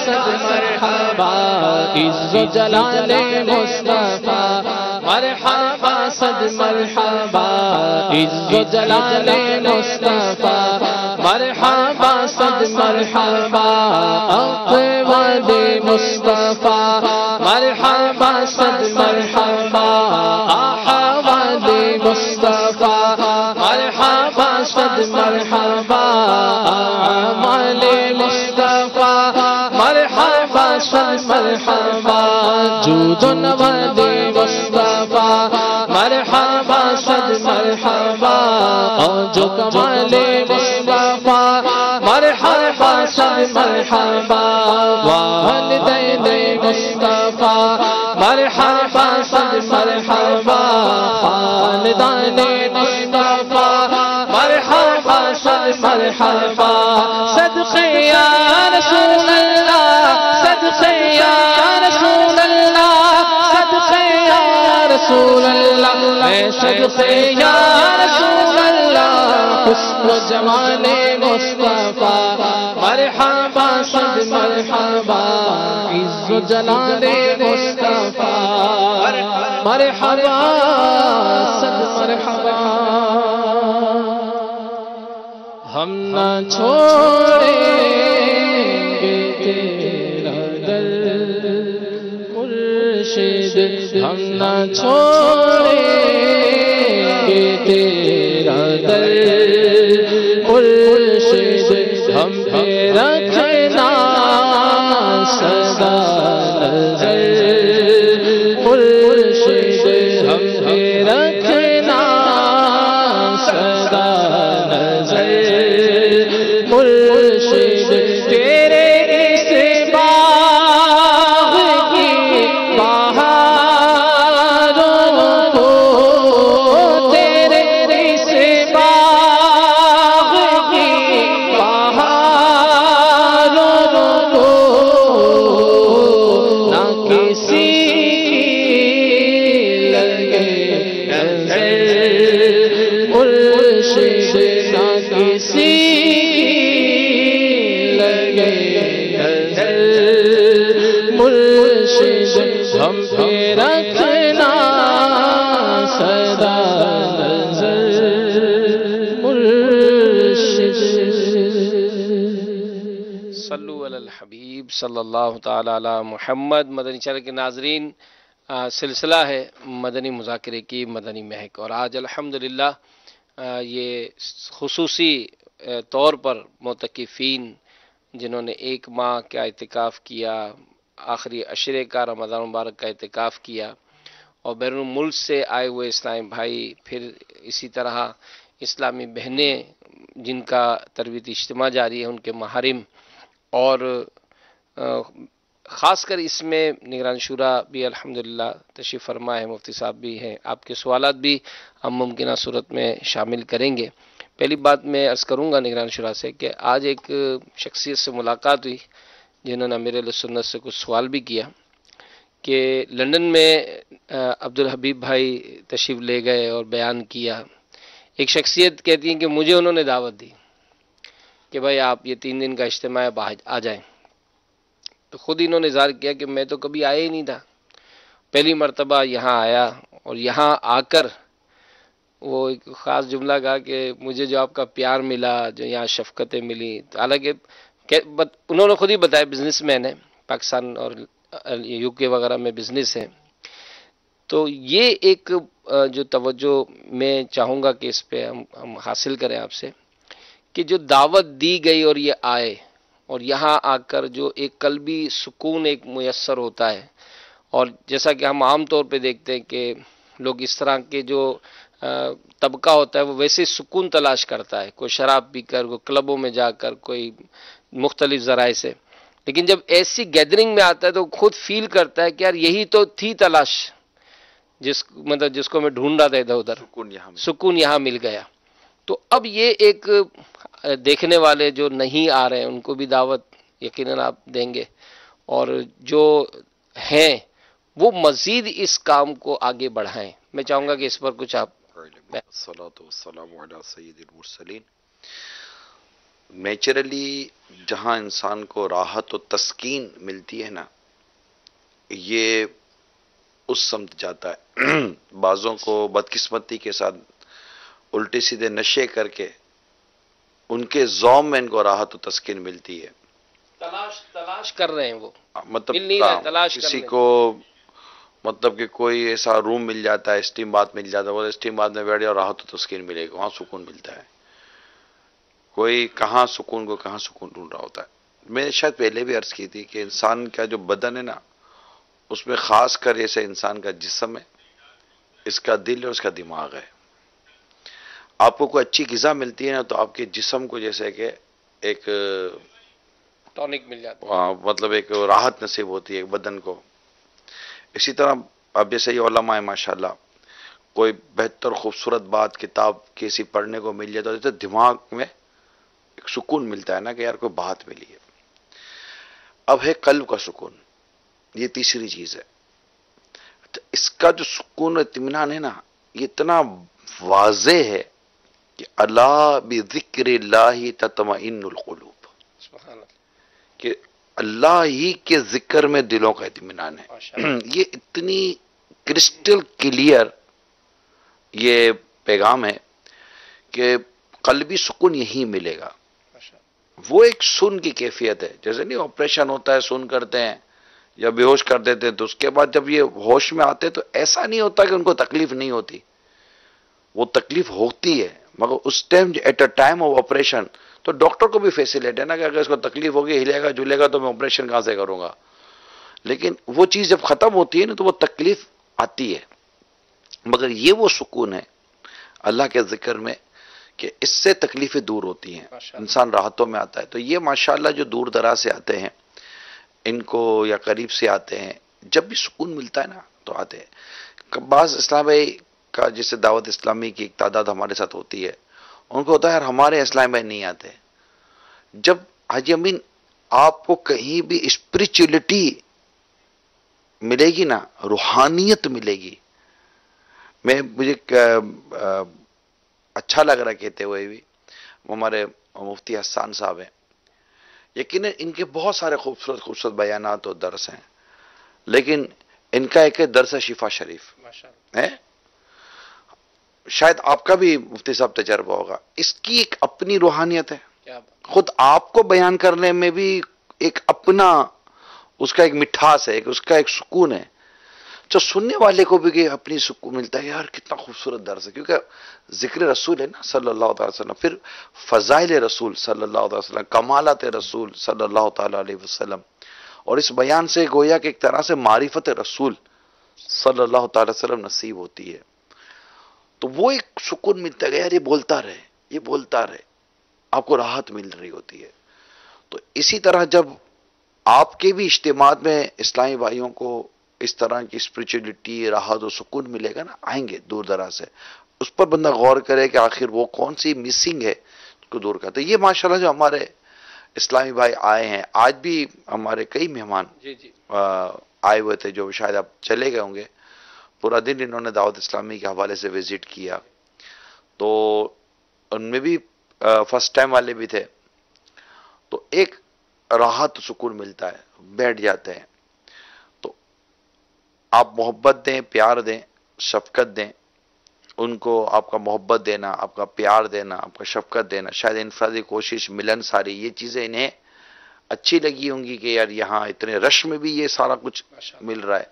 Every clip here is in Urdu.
صد مرحبا عز و جلال مصطفیٰ مرحبا صد مرحبا عز و جلال مصطفیٰ مرحبا صد مرحبا اقوال مصطفیٰ مرحبا صد مرحبا احوال مصطفیٰ مرحبا صد مرحبا اعمال مصطفیٰ مرحبا صد مرحبا جود و نواد مصطفیٰ مرحبا صد مرحبا جو کمال مصطفیٰ مرحبا صد مرحبا والدین مصطفیٰ مرحبا صد مرحبا خاندان مصطفیٰ مرحبا صد مرحبا صدقے یا رسول اللہ صدقے یا رسول اللہ صدقے یا رسول اللہ میں صدقے یا رسول اللہ حسن و جمال مصطفیٰ مرحبا صد مرحبا عز و جلال مصطفیٰ مرحبا صد مرحبا ہم نہ چھوڑیں گے تیرا در مرشد ہم نہ چھوڑیں گے تیرا در مرشد ہم پہ رکھنا سدا نظر مرشد ہم پہ رکھنا سدا نظر مرشد تیرے اس باغ کی بہاروں کو تیرے اس باغ کی بہاروں کو نہ کسی لگے نظر مرشد نہ کسی لگے نظر مرشد ہم پہ رکھنا سدا نظر مرشد صلو علی الحبیب صلی اللہ تعالی علی محمد۔ مدنی چینل کے ناظرین، سلسلہ ہے مدنی مذاکرے کی مدنی مہک، اور آج الحمدللہ یہ خصوصی طور پر معتکفین جنہوں نے ایک ماہ کا اعتکاف کیا، آخری عشرے کا رمضان مبارک کا اعتکاف کیا، اور بیرون ملک سے آئے ہوئے اسلامی بھائی، پھر اسی طرح اسلامی بہنیں جن کا تربیتی اجتماع جاری ہے، ان کے محارم، اور خاص کر اس میں نگران شورا بھی الحمدللہ تشریف فرما ہے، مفتی صاحب بھی ہیں، آپ کے سوالات بھی ہم ممکنہ صورت میں شامل کریں گے۔ پہلی بات میں عرض کروں گا نگران شورا سے کہ آج ایک شخصیت سے ملاقات ہوئی جنہوں نے میرے سنت سے کچھ سوال بھی کیا کہ لندن میں عبدالحبیب بھائی تشریف لے گئے اور بیان کیا۔ ایک شخصیت کہتی ہیں کہ مجھے انہوں نے دعوت دی کہ بھائی آپ یہ 3 دن کا اجتماع آ جائیں، تو خود انہوں نے اظہار کیا کہ میں تو کبھی آیا ہی نہیں تھا، پہلی مرتبہ یہاں آیا، اور یہاں آ کر وہ ایک خاص جملہ کہا کہ مجھے جو آپ کا پیار ملا، جو یہاں شفقتیں ملی، حالانکہ انہوں نے خود ہی بتایا بزنس مین ہے، پاکستان اور یو کے وغیرہ میں بزنس ہے، تو یہ ایک جو توجہ میں چاہوں گا کہ اس پہ ہم حاصل کریں آپ سے، کہ جو دعوت دی گئی اور یہ آئے، اور یہاں آ کر جو ایک قلبی سکون ایک میسر ہوتا ہے، اور جیسا کہ ہم عام طور پہ دیکھتے ہیں کہ لوگ اس طرح کے جو طبقہ ہوتا ہے وہ ویسے سکون تلاش کرتا ہے، کوئی شراب پی کر، کوئی کلبوں میں جا کر، کوئی مختلف ذرائع سے، لیکن جب ایسی گیدرنگ میں آتا ہے تو خود فیل کرتا ہے کہ یار یہی تو تھی تلاش، جس کو میں ڈھونڈ رہا تھا ادھر ادھر، سکون یہاں مل گیا۔ تو اب یہ ایک دیکھنے والے جو نہیں آ رہے ہیں ان کو بھی دعوت یقیناً آپ دیں گے، اور جو ہیں وہ مزید اس کام کو آگے بڑھائیں۔ میں چاہوں گا کہ اس پر کچھ آپ الصلاۃ والسلام علی سید المرسلین نیچرلی جہاں انسان کو راحت و تسکین ملتی ہے نا، یہ اس سمت جاتا ہے۔ بعضوں کو بدقسمتی کے ساتھ الٹے سیدھے نشے کر کے ان کے ذوم میں ان کو راحت و تسکین ملتی ہے۔ تلاش کر رہے ہیں وہ، مطلب مل نہیں رہے، تلاش کر کسی رہے ہیں۔ کو مطلب کہ کوئی ایسا روم مل جاتا ہے، اسٹیم باتھ مل جاتا ہے، وہ اسٹیم باتھ میں بیٹھ جاؤ، راحت و تسکین ملے گا، وہاں سکون ملتا ہے۔ کوئی کہاں سکون کو کہاں سکون ڈھونڈ رہا ہوتا ہے۔ میں نے شاید پہلے بھی عرض کی تھی کہ انسان کا جو بدن ہے نا، اس میں خاص کر جیسے انسان کا جسم ہے، اس کا دل ہے، اس کا دماغ ہے۔ آپ کو کوئی اچھی غذا ملتی ہے نا تو آپ کے جسم کو جیسے کہ ایک ٹونک مل جاتا ہے۔ مطلب ایک راحت نصیب ہوتی ہے بدن کو۔ اسی طرح اب جیسے یہ علماء ہیں ماشاءاللہ، کوئی بہتر خوبصورت بات کتاب کیسی پڑھنے کو مل جائے تو دماغ میں ایک سکون ملتا ہے نا کہ یار کوئی بات ملی ہے۔ اب ہے قلب کا سکون، یہ تیسری چیز ہے۔ تو اس کا جو سکون و اطمینان ہے نا، یہ اتنا واضح ہے کہ الا بذکر اللہ تطمئن القلوب، سبحان اللہ، کہ اللہ ہی کے ذکر میں دلوں کا اطمینان ہے۔ ماشاءاللہ۔ یہ اتنی کرسٹل کلیئر یہ پیغام ہے کہ قلبی سکون یہی ملے گا۔ ماشاءاللہ۔ وہ ایک سن کی کیفیت ہے، جیسے نہیں آپریشن ہوتا ہے سن کرتے ہیں یا بے ہوش کر دیتے ہیں، تو اس کے بعد جب یہ ہوش میں آتے تو ایسا نہیں ہوتا کہ ان کو تکلیف نہیں ہوتی، وہ تکلیف ہوتی ہے، مگر اس time at a time of operation تو ڈاکٹر کو بھی فیسیلیٹ ہے نا کہ اگر اس کو تکلیف ہوگی، ہلے گا جھولے گا تو میں آپریشن کہاں سے کروں گا۔ لیکن وہ چیز جب ختم ہوتی ہے نا تو وہ تکلیف آتی ہے، مگر یہ وہ سکون ہے اللہ کے ذکر میں کہ اس سے تکلیفیں دور ہوتی ہیں، ماشاءاللہ۔ انسان راحتوں میں آتا ہے۔ تو یہ ماشاءاللہ جو دور دراز سے آتے ہیں ان کو یا قریب سے آتے ہیں، جب بھی سکون ملتا ہے نا تو آتے ہیں۔ بعض اسلام بھائی کا جسے دعوت اسلامی کی ایک تعداد ہمارے ساتھ ہوتی ہے، ان کو ہوتا ہے یار ہمارے اسلام بھائی نہیں آتے۔ جب حاجی امین آپ کو کہیں بھی اسپریچولیٹی ملے گی نا، روحانیت ملے گی، مجھے اچھا لگ رہا کہتے ہوئے بھی، وہ ہمارے مفتی حسان صاحب ہیں، یقیناً ان کے بہت سارے خوبصورت خوبصورت بیانات اور درس ہیں، لیکن ان کا ایک ہے درس شفا شریف ماشاءاللہ۔ ہے، شاید آپ کا بھی مفتی صاحب تجربہ ہوگا، اس کی ایک اپنی روحانیت ہے، کیا بات۔ خود آپ کو بیان کرنے میں بھی ایک اپنا اس کا ایک مٹھاس ہے، اس کا ایک سکون ہے، جو سننے والے کو بھی اپنی سکون ملتا ہے، یار کتنا خوبصورت درس ہے، کیونکہ ذکر رسول ہے نا صلی اللہ تعالی وسلم، پھر فضائل رسول صلی اللہ تعالی وسلم، کمالات رسول صلی اللہ تعالی علیہ وسلم، اور اس بیان سے گویا کہ ایک طرح سے معرفت رسول صلی اللہ تعالی وسلم نصیب ہوتی ہے، تو وہ ایک سکون ملتا ہے، یار یہ بولتا رہے، یہ بولتا رہے، آپ کو راحت مل رہی ہوتی ہے۔ تو اسی طرح جب آپ کے بھی اجتماعات میں اسلامی بھائیوں کو اس طرح کی اسپریچولیٹی، راحت و سکون ملے گا نا، آئیں گے دور دراز سے، اس پر بندہ غور کرے کہ آخر وہ کون سی مسنگ ہے اس کو دور کرتے۔ یہ ماشاءاللہ جو ہمارے اسلامی بھائی آئے ہیں، آج بھی ہمارے کئی مہمان جی جی، آئے ہوئے تھے جو شاید اب چلے گئے ہوں گے، پورا دن انہوں نے دعوت اسلامی کے حوالے سے وزٹ کیا، تو ان میں بھی فرسٹ ٹائم والے بھی تھے، تو ایک راحت سکون ملتا ہے، بیٹھ جاتے ہیں، تو آپ محبت دیں، پیار دیں، شفقت دیں، ان کو آپ کا محبت دینا، آپ کا پیار دینا، آپ کا شفقت دینا، شاید انفرادی کوشش، ملن ساری، یہ چیزیں انہیں اچھی لگی ہوں گی کہ یار یہاں اتنے رش میں بھی یہ سارا کچھ ماشاءاللہ۔ مل رہا ہے،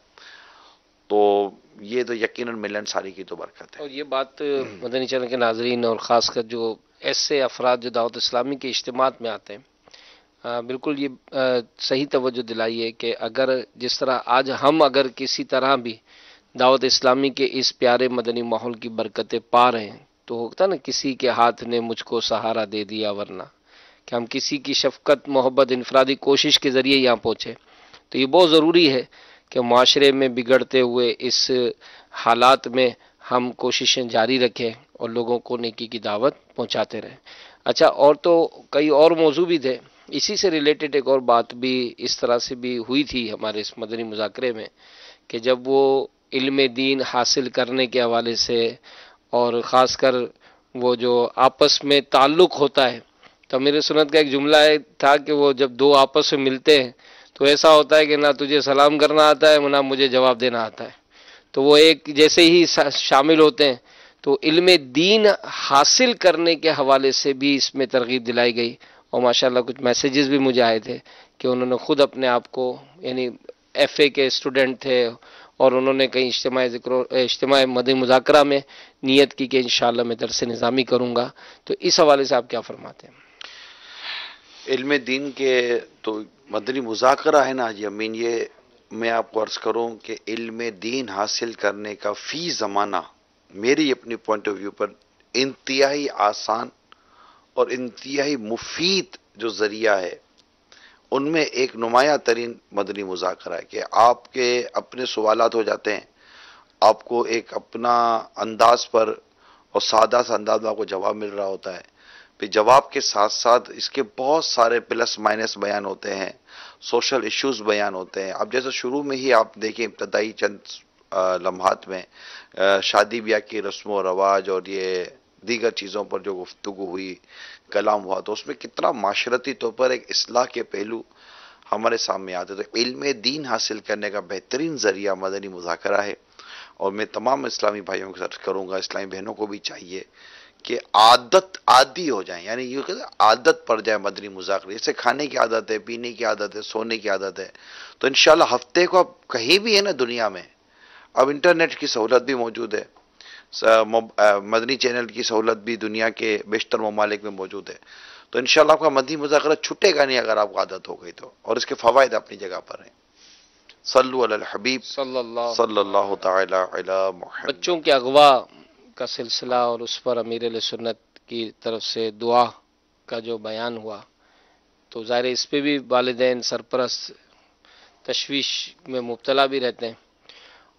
تو یہ تو یقیناً ملن ساری کی تو برکت ہے۔ اور یہ بات مدنی چینل کے ناظرین اور خاص کر جو ایسے افراد جو دعوت اسلامی کے اجتماعات میں آتے ہیں، بالکل یہ صحیح توجہ دلائی ہے کہ اگر جس طرح آج ہم اگر کسی طرح بھی دعوت اسلامی کے اس پیارے مدنی ماحول کی برکتیں پا رہے ہیں، تو ہوتا نا کسی کے ہاتھ نے مجھ کو سہارا دے دیا، ورنہ کہ ہم کسی کی شفقت، محبت، انفرادی کوشش کے ذریعے یہاں پہنچے، تو یہ بہت ضروری ہے کہ معاشرے میں بگڑتے ہوئے اس حالات میں ہم کوششیں جاری رکھیں اور لوگوں کو نیکی کی دعوت پہنچاتے رہیں۔ اچھا، اور تو کئی اور موضوع بھی تھے، اسی سے ریلیٹڈ ایک اور بات بھی اس طرح سے بھی ہوئی تھی ہمارے اس مدنی مذاکرے میں کہ جب وہ علم دین حاصل کرنے کے حوالے سے اور خاص کر وہ جو آپس میں تعلق ہوتا ہے تو امیر سنت کا ایک جملہ تھا کہ وہ جب دو آپس میں ملتے ہیں تو ایسا ہوتا ہے کہ نہ تجھے سلام کرنا آتا ہے نہ مجھے جواب دینا آتا ہے. تو وہ ایک جیسے ہی شامل ہوتے ہیں تو علم دین حاصل کرنے کے حوالے سے بھی اس میں ترغیب دلائی گئی. اور ماشاءاللہ کچھ میسیجز بھی مجھے آئے تھے کہ انہوں نے خود اپنے آپ کو یعنی ایف اے کے اسٹوڈنٹ تھے اور انہوں نے کہیں اجتماع مدنی مذاکرہ میں نیت کی کہ انشاءاللہ میں درس نظامی کروں گا. تو اس حوالے سے آپ کیا فرماتے ہیں؟ علم دین کے تو مدنی مذاکرہ ہے نا جی امین، یہ میں آپ کو عرض کروں کہ علم دین حاصل کرنے کا فی زمانہ میری اپنی پوائنٹ آف ویو پر انتہائی آسان اور انتہائی مفید جو ذریعہ ہے ان میں ایک نمایاں ترین مدنی مذاکرہ ہے کہ آپ کے اپنے سوالات ہو جاتے ہیں، آپ کو ایک اپنا انداز پر اور سادہ سا انداز میں آپ کو جواب مل رہا ہوتا ہے. پھر جواب کے ساتھ ساتھ اس کے بہت سارے پلس مائنس بیان ہوتے ہیں، سوشل ایشوز بیان ہوتے ہیں. اب جیسے شروع میں ہی آپ دیکھیں ابتدائی چند لمحات میں شادی بیاہ کی رسم و رواج اور یہ دیگر چیزوں پر جو گفتگو ہوئی، کلام ہوا، تو اس میں کتنا معاشرتی طور پر ایک اصلاح کے پہلو ہمارے سامنے آتے. تو علم دین حاصل کرنے کا بہترین ذریعہ مدنی مذاکرہ ہے. اور میں تمام اسلامی بھائیوں کے ساتھ کروں گا، اسلامی بہنوں کو بھی چاہیے کہ عادی ہو جائیں، یعنی یہ کہتے ہیں عادت پڑ جائے مدنی مذاکرے. جیسے کھانے کی عادت ہے، پینے کی عادت ہے، سونے کی عادت ہے. تو انشاءاللہ ہفتے کو اب کہیں بھی ہے نا دنیا میں، اب انٹرنیٹ کی سہولت بھی موجود ہے، مدنی چینل کی سہولت بھی دنیا کے بیشتر ممالک میں موجود ہے. تو انشاءاللہ آپ کا مدنی مذاکرہ چھٹے گا نہیں اگر آپ کو عادت ہو گئی تو. اور اس کے فوائد اپنی جگہ پر ہیں. صلو علی الحبیب صلی اللہ تعالی علی محمد. بچوں کے اغوا کا سلسلہ اور اس پر امیر علیہ سنت کی طرف سے دعا کا جو بیان ہوا، تو ظاہر اس پہ بھی والدین سرپرست تشویش میں مبتلا بھی رہتے ہیں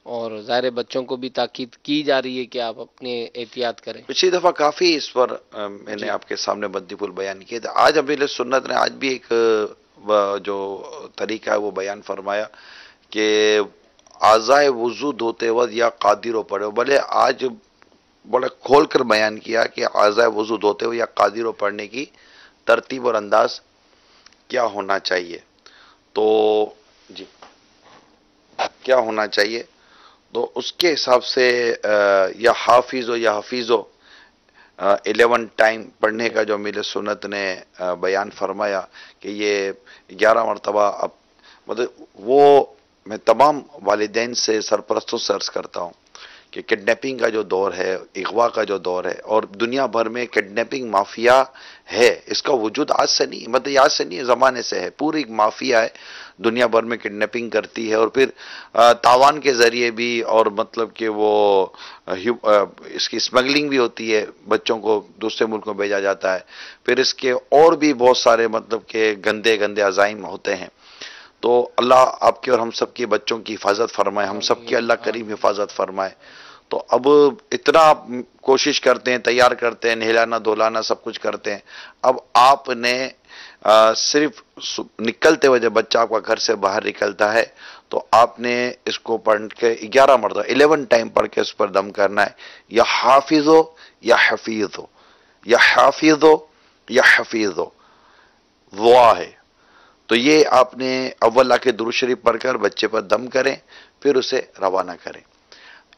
اور ظاہر بچوں کو بھی تاکید کی جا رہی ہے کہ آپ اپنی احتیاط کریں. پچھلی دفعہ کافی اس پر میں نے آپ کے سامنے مدنی پھول بیان کیے تھے. آج امیر سنت نے آج بھی ایک جو طریقہ ہے وہ بیان فرمایا کہ اعضائے وضو دھوتے وقت یا قادر پڑھے. بھلے آج بڑا کھول کر بیان کیا کہ اعضائے وضو دھوتے ہوئے یا قادر پڑھنے کی ترتیب اور انداز کیا ہونا چاہیے. تو جی کیا ہونا چاہیے، تو اس کے حساب سے یا حافظ ہو 11 ٹائم پڑھنے کا جو امیر سنت نے بیان فرمایا کہ یہ 11 مرتبہ. اب مطلب وہ میں تمام والدین سے سرپرستوں سے عرض کرتا ہوں کہ کڈنیپنگ کا جو دور ہے، اغوا کا جو دور ہے، اور دنیا بھر میں کڈنیپنگ مافیا ہے، اس کا وجود آج سے نہیں، مطلب آج سے نہیں، زمانے سے ہے. پوری ایک مافیا ہے دنیا بھر میں کڈنیپنگ کرتی ہے، اور پھر تاوان کے ذریعے بھی، اور مطلب کہ وہ اس کی اسمگلنگ بھی ہوتی ہے، بچوں کو دوسرے ملکوں بھیجا جاتا ہے. پھر اس کے اور بھی بہت سارے مطلب کہ گندے عزائم ہوتے ہیں. تو اللہ آپ کے اور ہم سب کے بچوں کی حفاظت فرمائے، ہم سب کی اللہ کریم حفاظت فرمائے. تو اب اتنا آپ کوشش کرتے ہیں، تیار کرتے ہیں، نہلانا دھولانا سب کچھ کرتے ہیں. اب آپ نے صرف نکلتے ہوئے جب بچہ آپ کا گھر سے باہر نکلتا ہے تو آپ نے اس کو پڑھ کے 11 مرتبہ 11 ٹائم پڑھ کے اس پر دم کرنا ہے. یا حافظ ہو یا حفیظ ہو، یا حافظ ہو یا حفیظ ہو، دعا ہے. تو یہ آپ نے اول کے درود شریف پڑھ کر بچے پر دم کریں، پھر اسے روانہ کریں.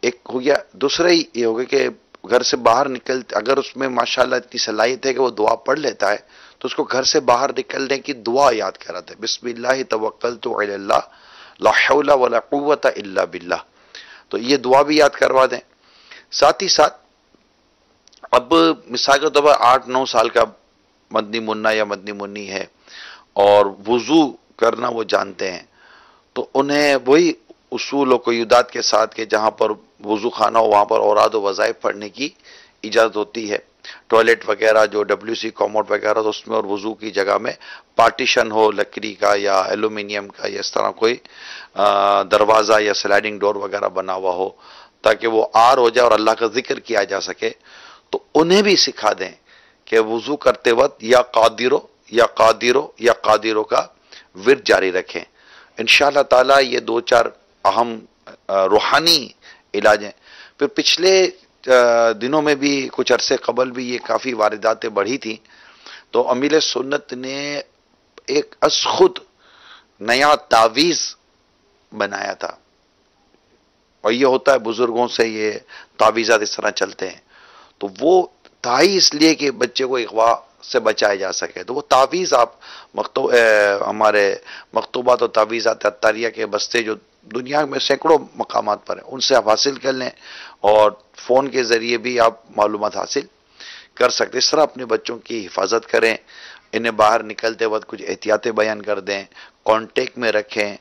ایک ہو گیا. دوسرا یہ ہوگا کہ گھر سے باہر نکلتے، اگر اس میں ماشاءاللہ اتنی صلاحیت ہے کہ وہ دعا پڑھ لیتا ہے تو اس کو گھر سے باہر نکلنے کی دعا یاد کراتے ہیں. بسم اللہ توکلت علی اللہ لا حول ولا قوت الا باللہ. تو یہ دعا بھی یاد کروا دیں. ساتھ ہی ساتھ اب مثال کے طور پر 8-9 سال کا مدنی منا یا مدنی منی ہے اور وضو کرنا وہ جانتے ہیں، تو انہیں وہی اصول و قیودات کے ساتھ کہ جہاں پر وضو خانہ ہو وہاں پر اوراد و وظائف پڑھنے کی اجازت ہوتی ہے. ٹوائلٹ وغیرہ جو WC کوموڈ وغیرہ، تو اس میں اور وضو کی جگہ میں پارٹیشن ہو لکڑی کا یا ایلومینیم کا یا اس طرح کوئی دروازہ یا سلائڈنگ ڈور وغیرہ بنا ہوا ہو تاکہ وہ آر ہو جائے اور اللہ کا ذکر کیا جا سکے. تو انہیں بھی سکھا دیں کہ وضو کرتے وقت یا قادرو کا ورد جاری رکھیں. انشاءاللہ تعالی یہ 2-4 اہم روحانی علاج ہیں. پھر پچھلے دنوں میں بھی کچھ عرصے قبل بھی یہ کافی وارداتیں بڑھی تھیں، تو امیل سنت نے ایک از خود نیا تعویذ بنایا تھا، اور یہ ہوتا ہے بزرگوں سے یہ تعویذات اس طرح چلتے ہیں، تو وہ تھا ہی اس لیے کہ بچے کو اغوا سے بچایا جا سکے. تو وہ تعویذ آپ ہمارے مکتوبات و تعویذات عطاریہ کے بستے جو دنیا میں سینکڑوں مقامات پر ہیں، ان سے آپ حاصل کر لیں، اور فون کے ذریعے بھی آپ معلومات حاصل کر سکتے. اس طرح اپنے بچوں کی حفاظت کریں، انہیں باہر نکلتے وقت کچھ احتیاطیں بیان کر دیں، کانٹیکٹ میں رکھیں،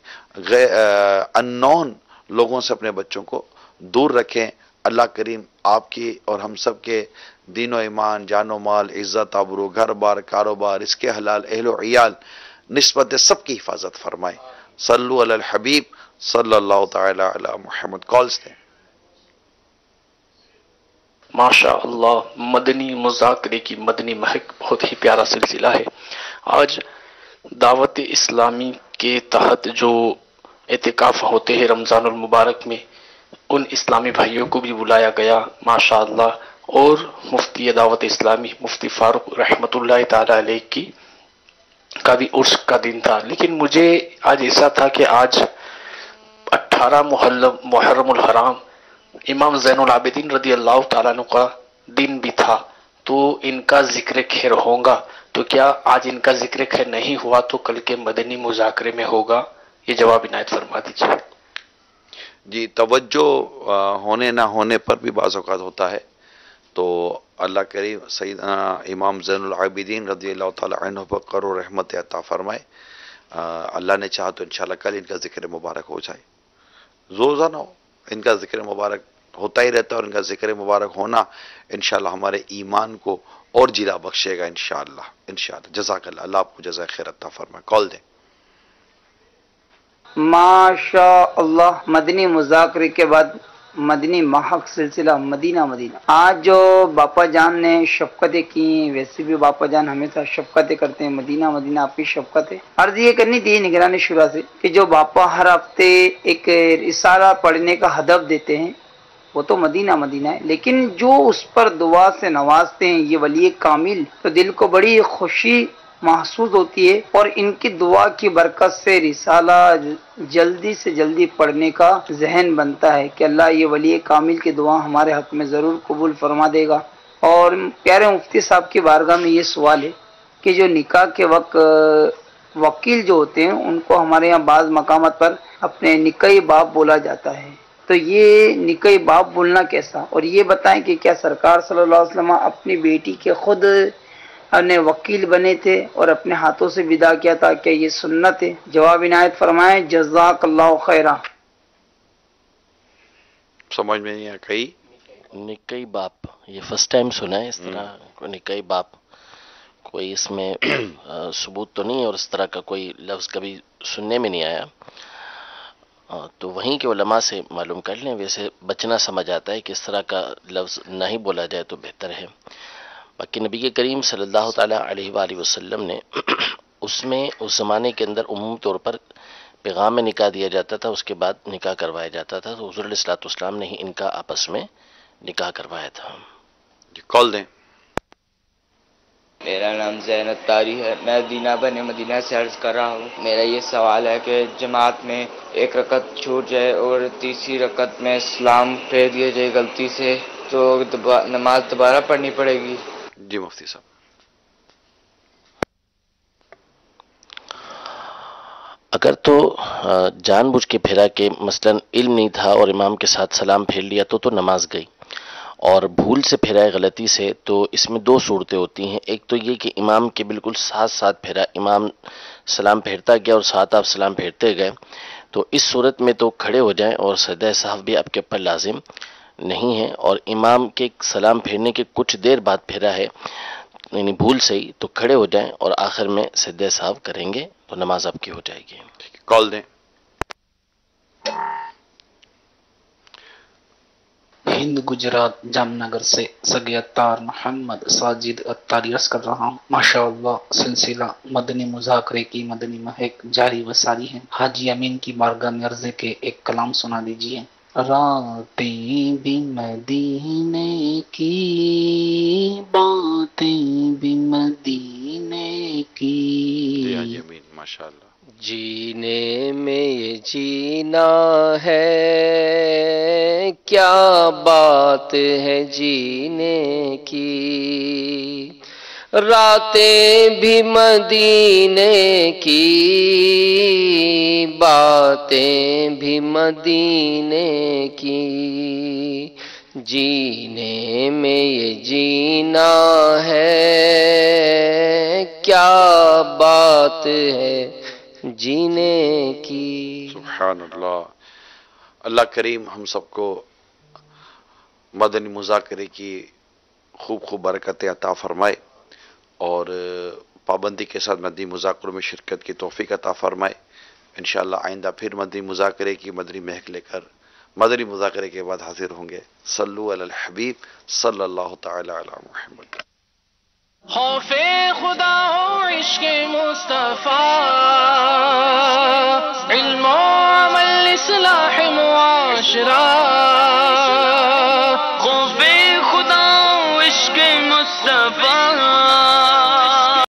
اننون لوگوں سے اپنے بچوں کو دور رکھیں. اللہ کریم آپ کی اور ہم سب کے دین و ایمان، جان و مال، عزت آبرو، گھر بار، کاروبار، اس کے حلال، اہل و عیال، نسبت سب کی حفاظت فرمائے. صلو علی الحبیب صلی اللہ تعالی علی محمد. کالز دیں. ماشاء اللہ، مدنی مذاکرے کی مدنی مہک بہت ہی پیارا سلسلہ ہے. آج دعوت اسلامی کے تحت جو اعتکاف ہوتے ہیں رمضان المبارک میں، ان اسلامی بھائیوں کو بھی بلایا گیا ماشاء اللہ. اور مفتی دعوت اسلامی مفتی فاروق رحمۃ اللہ تعالی علیہ کی کا بھی عرس کا دن تھا. لیکن مجھے آج ایسا تھا کہ آج 18 محرم الحرام امام زین العابدین رضی اللہ تعالیٰ عنہ کا دن بھی تھا، تو ان کا ذکر خیر ہوگا. تو کیا آج ان کا ذکر خیر نہیں ہوا تو کل کے مدنی مذاکرے میں ہوگا؟ یہ جواب عنایت فرما دیجیے. جی، توجہ ہونے نہ ہونے پر بھی بعض اوقات ہوتا ہے. تو اللہ کریم سیدنا امام زین العابدین رضی اللہ تعالی عنہ پر کرو رحمت عطا فرمائے. اللہ نے چاہا تو انشاءاللہ کل ان کا ذکر مبارک ہو جائے. روزانہ ان کا ذکر مبارک ہوتا ہی رہتا ہے، اور ان کا ذکر مبارک ہونا انشاءاللہ ہمارے ایمان کو اور جلا بخشے گا انشاءاللہ. جزاک اللہ. اللہ آپ کو جزائے خیر عطا فرمائے. کال دیں. ماشاء اللہ، مدنی مذاکرے کے بعد مدنی مہک سلسلہ مدینہ مدینہ. آج جو باپا جان نے شفقتیں کی، ویسے بھی باپا جان ہمیشہ شفقتیں کرتے ہیں. مدینہ مدینہ آپ کی شفقت ہے. عرض یہ کرنی تھی نگرانی شورا سے کہ جو باپا ہر ہفتے ایک رسالہ پڑھنے کا ہدف دیتے ہیں وہ تو مدینہ مدینہ ہے، لیکن جو اس پر دعا سے نوازتے ہیں یہ ولی کامل، تو دل کو بڑی خوشی محسوس ہوتی ہے. اور ان کی دعا کی برکت سے رسالہ جلدی سے جلدی پڑھنے کا ذہن بنتا ہے کہ اللہ یہ ولی کامل کی دعا ہمارے حق میں ضرور قبول فرما دے گا. اور پیارے مفتی صاحب کی بارگاہ میں یہ سوال ہے کہ جو نکاح کے وقت وکیل جو ہوتے ہیں ان کو ہمارے یہاں بعض مقامات پر اپنے نکاحی باپ بولا جاتا ہے، تو یہ نکاحی باپ بولنا کیسا؟ اور یہ بتائیں کہ کیا سرکار صلی اللہ علیہ وسلم اپنی بیٹی کے خود اپنے وکیل بنے تھے اور اپنے ہاتھوں سے ودا کیا تھا؟ کیا یہ سنت ہے؟ جواب عنایت فرمائیں. جزاک اللہ خیرہ. سمجھ میں نہیں آیا. کئی نکائی باپ یہ فرسٹ ٹائم سنا ہے اس طرح نکائی باپ. کوئی اس میں ثبوت تو نہیں ہے اور اس طرح کا کوئی لفظ کبھی سننے میں نہیں آیا. تو وہیں کے علماء سے معلوم کر لیں. ویسے بچنا سمجھ آتا ہے کہ اس طرح کا لفظ نہ ہی بولا جائے تو بہتر ہے. باقی نبی کریم صلی اللہ تعالیٰ علیہ وآلہ وسلم نے اس میں اس زمانے کے اندر عمومی طور پر پیغام میں نکاح دیا جاتا تھا، اس کے بعد نکاح کروایا جاتا تھا. تو حضور علیہ الصلوۃ والسلام نے ہی ان کا آپس میں نکاح کروایا تھا. کال دیں. میرا نام زین الطاری ہے، میں مدینہ بن مدینہ سے عرض کر رہا ہوں. میرا یہ سوال ہے کہ جماعت میں ایک رکعت چھوٹ جائے اور تیسری رکعت میں سلام پھیر دیا جائے غلطی سے، تو نماز دوبارہ پڑھنی پڑے گی؟ جی مفتی صاحب. اگر تو جان بوجھ کے پھیرا کہ مثلا علم نہیں تھا اور امام کے ساتھ سلام پھیر لیا تو نماز گئی. اور بھول سے پھیرا ہے غلطی سے، تو اس میں دو صورتیں ہوتی ہیں. ایک تو یہ کہ امام کے بالکل ساتھ ساتھ پھیرا، امام سلام پھیرتا گیا اور ساتھ آپ سلام پھیرتے گئے، تو اس صورت میں تو کھڑے ہو جائیں اور سجدہ سہو بھی آپ کے اوپر لازم نہیں ہے. اور امام کے سلام پھیرنے کے کچھ دیر بعد پھیرا ہے یعنی بھول سے ہی، تو کھڑے ہو جائیں اور آخر میں سجدہ سہو کریں گے تو نماز آپ کی ہو جائے گی. کال دیں. ہند گجرات جام نگر سے سگے اتار محمد ساجد اتاری عرض کر رہا ہوں. ماشاء اللہ سلسلہ مدنی مذاکرے کی مدنی مہک جاری و ساری ہے. حاجی امین کی بارگاہ میں عرض کے ایک کلام سنا دیجیے. راتیں بھی مدینے کی، باتیں بھی مدینے کی، جی ہاں یمین ماشاءاللہ. جینے میں یہ جینا ہے، کیا بات ہے جینے کی، راتیں بھی مدینے کی، باتیں بھی مدینے کی، جینے میں یہ جینا ہے، کیا بات ہے جینے کی. سبحان اللہ. اللہ کریم ہم سب کو مدنی مذاکرے کی خوب خوب برکتیں عطا فرمائے اور پابندی کے ساتھ مدنی مذاکروں میں شرکت کی توفیق عطا فرمائے. انشاءاللہ آئندہ پھر مدنی مذاکرے کی مدنی مہک لے کر مدنی مذاکرے کے بعد حاضر ہوں گے. صلو علی الحبیب صلی اللہ تعالی علی محمد. خوف خدا ہو عشق مصطفیٰ، علم و عمل اصلاح معاشرہ، خوف خدا ہو عشق مصطفیٰ،